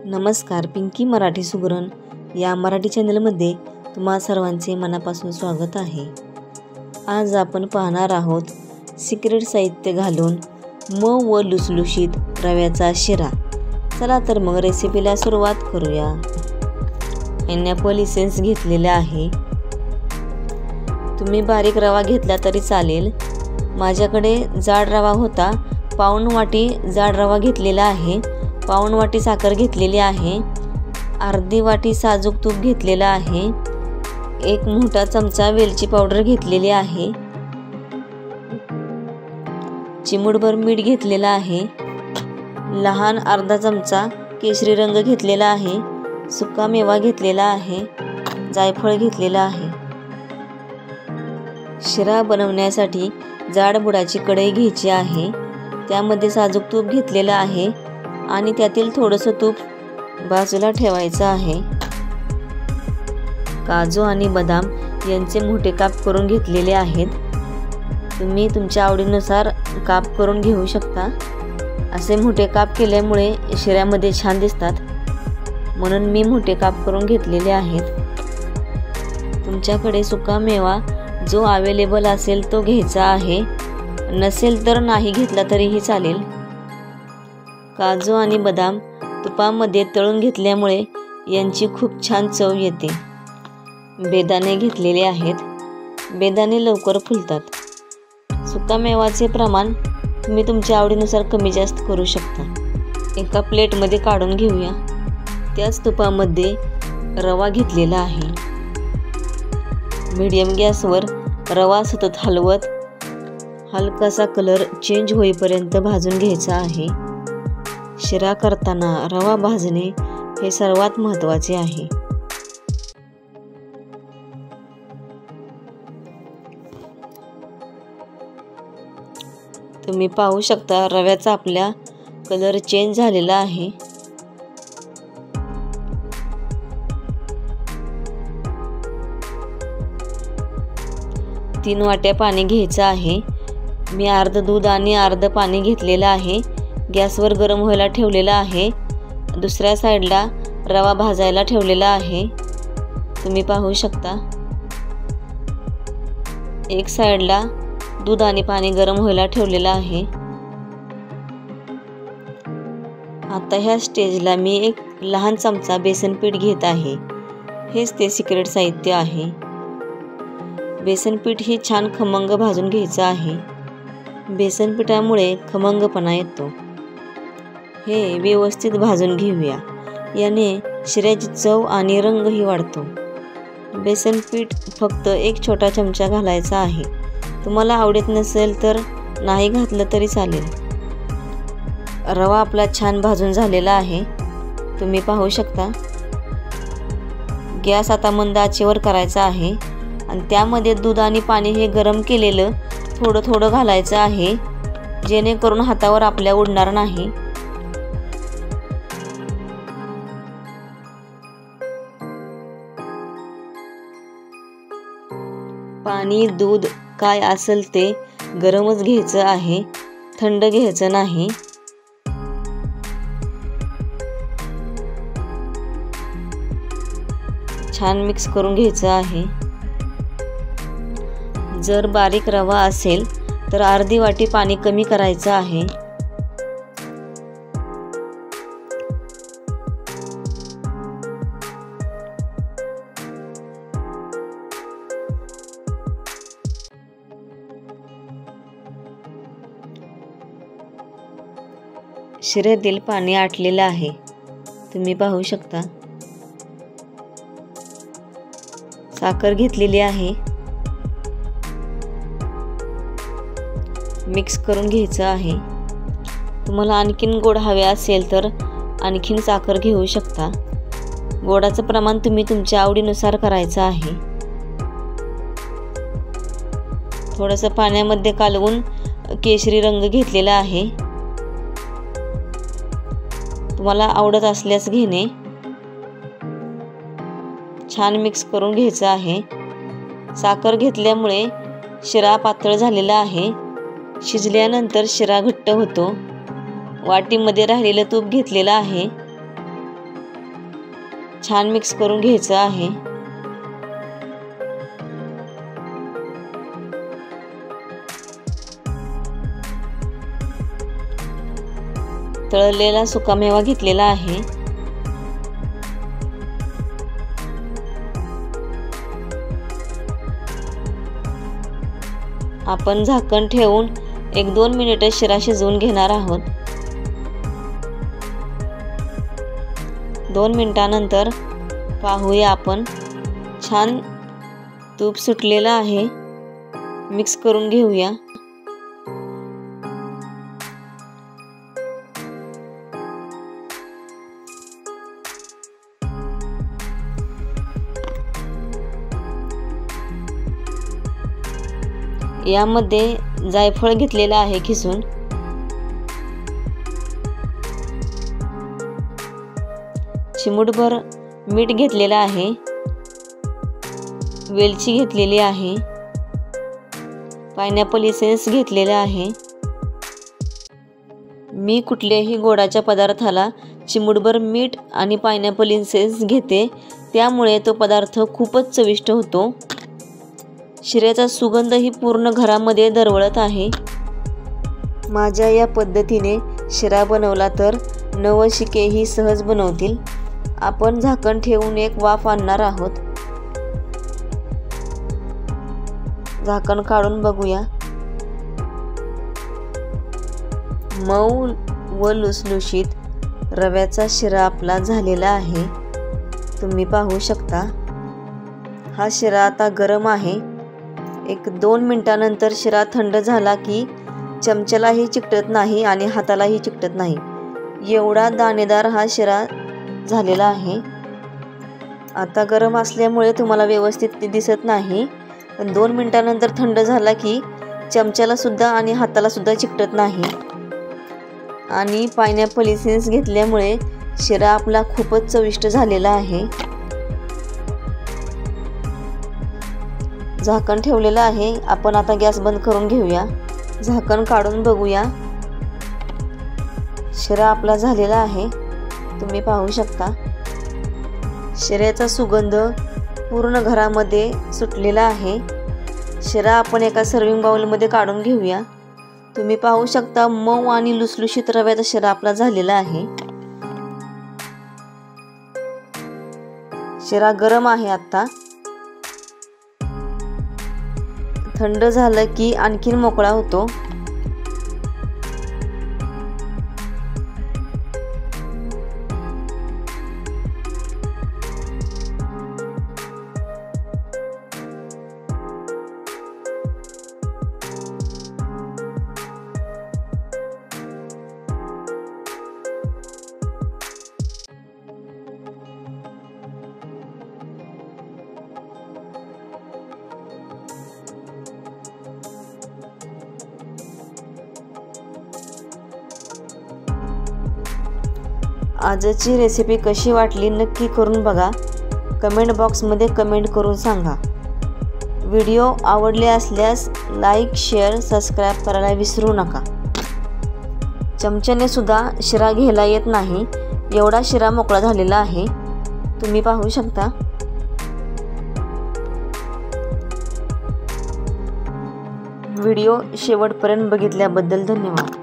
नमस्कार, पिंकी मराठी सुगरण या मराठी चॅनलमध्ये तुम्हा सर्वांचे मनापासून स्वागत आहे। आज आपण पाहणार आहोत सिक्रेट साहित्य घालून मऊ व लुसलुशीत रव्याचा शिरा। चला तर मग रेसिपीला सुरुवात करूया। पायनॅपल इसेन्स घेतलेले आहे। तुम्ही बारीक रवा घेतला तरी चालेल। माझ्याकडे जाड रवा होता, पाऊण वाटी जाड रवा घेतलेला आहे। पाऊण वाटी साखर घेतलेली आहे। अर्धी वाटी साजूक तूप घेतलेला आहे। एक मोठा चमचा वेलची पावडर घेतलेली आहे। चिमूटभर मीठ घेतलेला आहे। लहान अर्धा चमचा केशरी रंग घेतलेला आहे। सुका मेवा घेतलेला आहे। जायफळ घेतलेला आहे। शिरा बनवण्यासाठी जाड बुडाची कढई घ्यायची आहे। त्यामध्ये साजूक तूप घेतलेलं आहे आणि त्यातील थोडंसं तूप बाजूला ठेवायचं आहे। काजू आणि बदाम यांचे मोठे काप करून घेतलेले आहेत। तुम्ही तुमच्या आवडीनुसार काप करून घेऊ शकता। असे मोठे काप केल्यामुळे शिऱ्यामध्ये छान दिसतात, म्हणून मी मोठे काप करून घेतलेले आहेत। तुमच्याकडे सुका मेवा जो अवेलेबल असेल तो घ्यायचा आहे, नसेल तर नाही घेतला तरीही चालेल। काजू आणि बदाम तुपामध्ये तळून घेतल्यामुळे यांची खूप छान चव येते। बेदाणे घेतलेले आहेत। बेदाणे लवकर फुलतात। सुका मेवाचे प्रमाण तुम्ही तुमच्या आवडीनुसार कमी जास्त करू शकता। एका प्लेटमध्ये काढून घेऊया। त्याच तुपामध्ये रवा घेतलेला आहे। मीडियम गॅसवर रवा सतत हलवत हलकासा कलर चेंज होईपर्यंत भाजून घ्यायचा आहे। शिरा करताना रवा भाजणे हे सर्वात महत्त्वाचे आहे। तुम्ही पाहू शकता रव्याचा आपल्या कलर चेंज झालेला आहे। तीन वाट्या पाणी घ्यायचं आहे। मी अर्ध दूध आणि अर्ध पाणी घेतलेलं आहे। गॅसवर गरम व्हायला ठेवलेला आहे। दुसऱ्या साईडला रवा भाजायला ठेवलेला आहे। तुम्ही पाहू शकता एक साईडला दूध आणि पाणी गरम व्हायला ठेवलेला आहे। आता ह्या स्टेजला मी एक लहान चमचा बेसन पीठ घेत आहे। हेच ते सिक्रेट साहित्य आहे। बेसन पीठ हे छान खमंग भाजून घ्यायचं आहे। बेसन पिठामुळे खमंगपणा येतो। हे व्यवस्थित भाजून घेऊया। याने शिऱ्याची चव आणि रंगही वाढतो। बेसन पीठ फक्त एक छोटा चमचा घालायचा आहे। तुम्हाला आवडत नसेल तर नाही घातलं तरी चालेल। रवा आपला छान भाजून झालेला आहे। तुम्ही पाहू शकता। गॅस आता मंद आचेवर करायचा आहे आणि त्यामध्ये दूध आणि पाणी हे गरम केलेलं थोडं थोडं घालायचं आहे, जेणेकरून हातावर आपल्या उडणार नाही। पाणी दूध काय असेल ते गरमच घ्यायचं आहे, थंड घ्यायचं नाही। छान मिक्स करून घ्यायचं आहे। जर बारीक रवा असेल तर अर्धी वाटी पाणी कमी करायचं आहे। शिऱ्यातील पाणी आटलेलं आहे। तुम्ही पाहू शकता। साखर घेतलेली आहे। मिक्स करून घ्यायचं आहे। तुम्हाला आणखीन गोड हवे असेल तर आणखीन साखर घेऊ शकता। गोडाचं प्रमाण तुम्ही तुमच्या आवडीनुसार करायचं आहे। थोडंसं पाण्यामध्ये कालवून केशरी रंग घेतलेला आहे। तुम्हाला आवडत असल्यास घेणे। छान मिक्स करून घ्यायचं आहे। साखर घेतल्यामुळे शिरा पातळ झालेला आहे। शिजल्यानंतर शिरा घट्ट होतो। वाटीमध्ये राहिलेलं तूप घेतलेलं आहे। छान मिक्स करून घ्यायचं आहे। तळलेला सुकामेवा घेतलेला आहे। आपण झाकण ठेवून 1-2 मिनिटे शिरा शिजवून घेणार आहोत। 2 मिनिटांनंतर पाहूया आपण छान तूप सुटलेलं आहे। मिक्स करून घेऊया। यामध्ये जायफळ घेतलेला आहे खिसून, चिमूटभर मीठ घेतलेला आहे, वेलची घेतलेली आहे, पायनॅपल इसेन्स घेतलेला आहे। मी कुठल्याही गोडाच्या पदार्थाला चिमूटभर मीठ आणि पायनॅपल इसेन्स घेते, त्यामुळे तो पदार्थ खूपच चविष्ट होतो। शिऱ्याचा सुगंधही पूर्ण घरामध्ये दरवळत आहे। माझ्या या पद्धतीने शिरा बनवला तर नवशिकेही सहज बनवतील। आपण झाकण ठेवून एक वाफ आणणार आहोत। झाकण काढून बघूया। मऊ व लुसलुशीत रव्याचा शिरा आपला झालेला आहे। तुम्ही पाहू शकता। हा शिरा आता गरम आहे। 1-2 मिनिटांनंतर शिरा थंड झाला की चमच्यालाही चिकटत नाही आणि हातालाही चिकटत नाही, एवढा दाणेदार हा शिरा झालेला आहे। आता गरम असल्यामुळे तुम्हाला व्यवस्थित दिसत नाही, पण 2 मिनिटांनंतर थंड झाला की चमच्याला सुद्धा आणि हाताला सुद्धा चिकटत नाही। आणि पायनॅपल इसेन्स घेतल्यामुळे शिरा आपला खूपच चविष्ट झालेला आहे। झाकण ठेवलेलं आहे। आपण आता गॅस बंद करून घेऊया। झाकण काढून बघूया। शिरा आपला झालेला आहे। तुम्ही पाहू शकता। शिऱ्याचा सुगंध पूर्ण घरामध्ये सुटलेला आहे। शिरा आपण एका सर्विंग बाउलमध्ये काढून घेऊया। तुम्ही पाहू शकता मऊ आणि लुसलुशीत रव्याचा शिरा आपला झालेला आहे। शिरा गरम आहे आता। थंड झालं की आणखीन मोकळा होतो। आजची रेसिपी कशी वाटली नक्की करून बघा। कमेंट बॉक्समध्ये कमेंट करून सांगा। व्हिडिओ आवडले असल्यास लाईक, शेअर, सबस्क्राईब करायला विसरू नका। चमच्याने सुद्धा शिरा घ्यायला येत नाही, एवढा शिरा मोकळा झालेला आहे। तुम्ही पाहू शकता। व्हिडिओ शेवटपर्यंत बघितल्याबद्दल धन्यवाद।